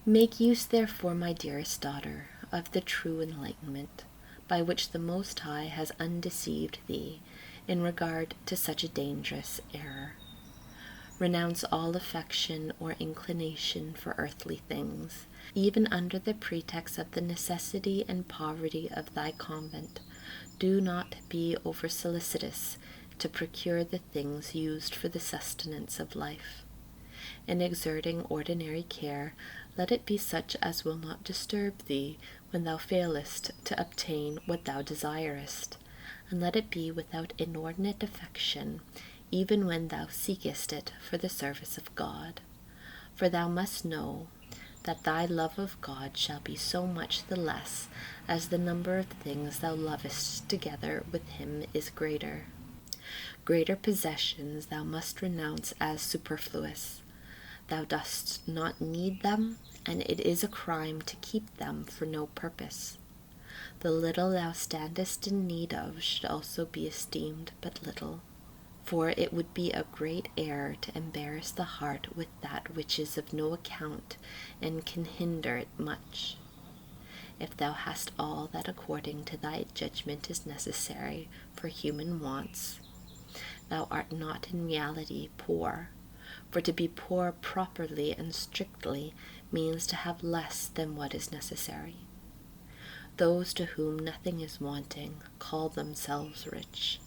Make use, therefore, my dearest daughter, of the true enlightenment, by which the Most High has undeceived thee in regard to such a dangerous error. Renounce all affection or inclination for earthly things, even under the pretext of the necessity and poverty of thy convent. Do not be over-solicitous to procure the things used for the sustenance of life. In exerting ordinary care, let it be such as will not disturb thee when thou failest to obtain what thou desirest, and let it be without inordinate affection, even when thou seekest it for the service of God. For thou must know that thy love of God shall be so much the less as the number of things thou lovest together with him is greater. Greater possessions thou must renounce as superfluous. Thou dost not need them, and it is a crime to keep them for no purpose. The little thou standest in need of should also be esteemed but little, for it would be a great error to embarrass the heart with that which is of no account and can hinder it much. If thou hast all that according to thy judgment is necessary for human wants, thou art not in reality poor, for to be poor properly and strictly means to have less than what is necessary. Those to whom nothing is wanting call themselves rich.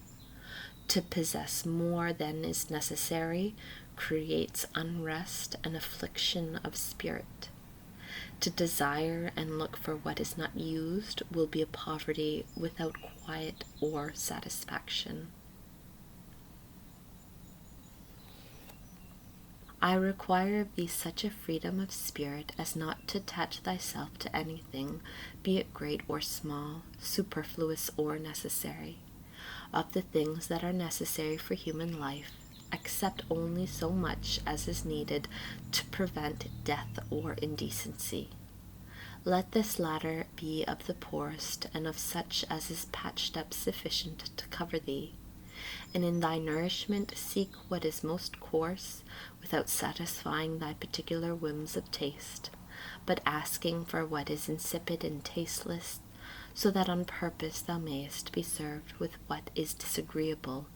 To possess more than is necessary creates unrest and affliction of spirit. To desire and look for what is not used will be a poverty without quiet or satisfaction. I require of thee such a freedom of spirit as not to attach thyself to anything, be it great or small, superfluous or necessary. Of the things that are necessary for human life, accept only so much as is needed to prevent death or indecency. Let this latter be of the poorest, and of such as is patched up sufficient to cover thee. And in thy nourishment seek what is most coarse, without satisfying thy particular whims of taste, but asking for what is insipid and tasteless, so that on purpose thou mayest be served with what is disagreeable,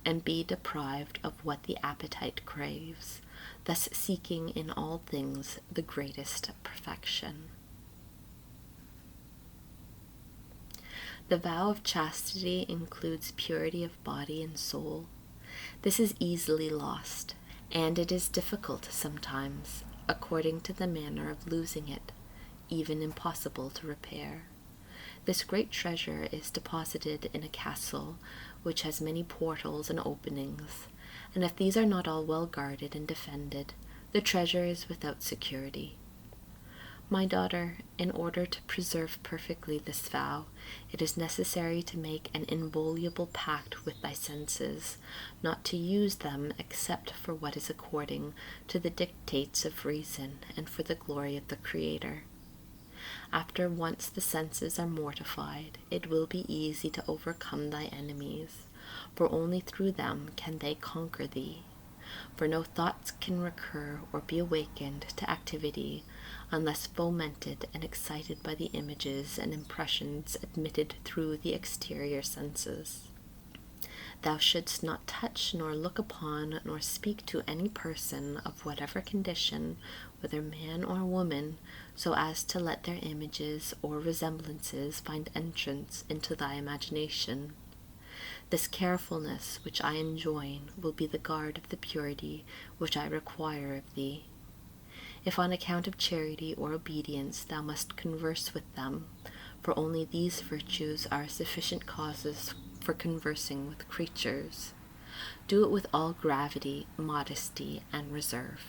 and be deprived of what the appetite craves, thus seeking in all things the greatest perfection. The vow of chastity includes purity of body and soul. This is easily lost, and it is difficult sometimes, according to the manner of losing it, even impossible to repair. This great treasure is deposited in a castle which has many portals and openings, and if these are not all well guarded and defended, the treasure is without security. My daughter, in order to preserve perfectly this vow, it is necessary to make an inviolable pact with thy senses, not to use them except for what is according to the dictates of reason and for the glory of the Creator. After once the senses are mortified, it will be easy to overcome thy enemies, for only through them can they conquer thee. For no thoughts can recur or be awakened to activity unless fomented and excited by the images and impressions admitted through the exterior senses. Thou shouldst not touch, nor look upon, nor speak to any person of whatever condition, whether man or woman, so as to let their images or resemblances find entrance into thy imagination. This carefulness which I enjoin will be the guard of the purity which I require of thee. If on account of charity or obedience thou must converse with them, for only these virtues are sufficient causes for conversing with creatures, do it with all gravity, modesty, and reserve.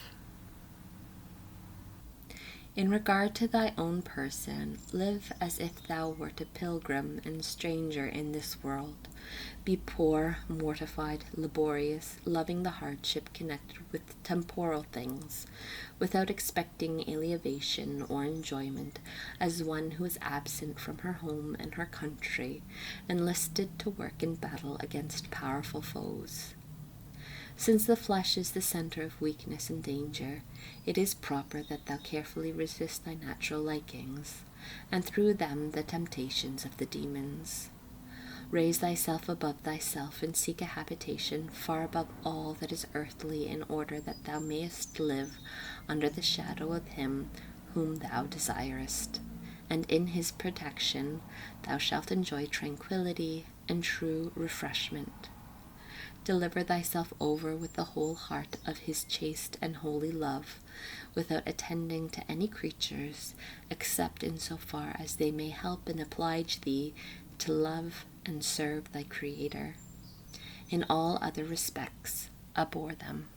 In regard to thy own person, live as if thou wert a pilgrim and stranger in this world. Be poor, mortified, laborious, loving the hardship connected with temporal things, without expecting elevation or enjoyment, as one who is absent from her home and her country, enlisted to work in battle against powerful foes. Since the flesh is the center of weakness and danger, it is proper that thou carefully resist thy natural likings, and through them the temptations of the demons. Raise thyself above thyself, and seek a habitation far above all that is earthly, in order that thou mayest live under the shadow of him whom thou desirest, and in his protection thou shalt enjoy tranquillity and true refreshment. Deliver thyself over with the whole heart of his chaste and holy love, without attending to any creatures, except in so far as they may help and oblige thee to love and serve thy Creator. In all other respects, abhor them.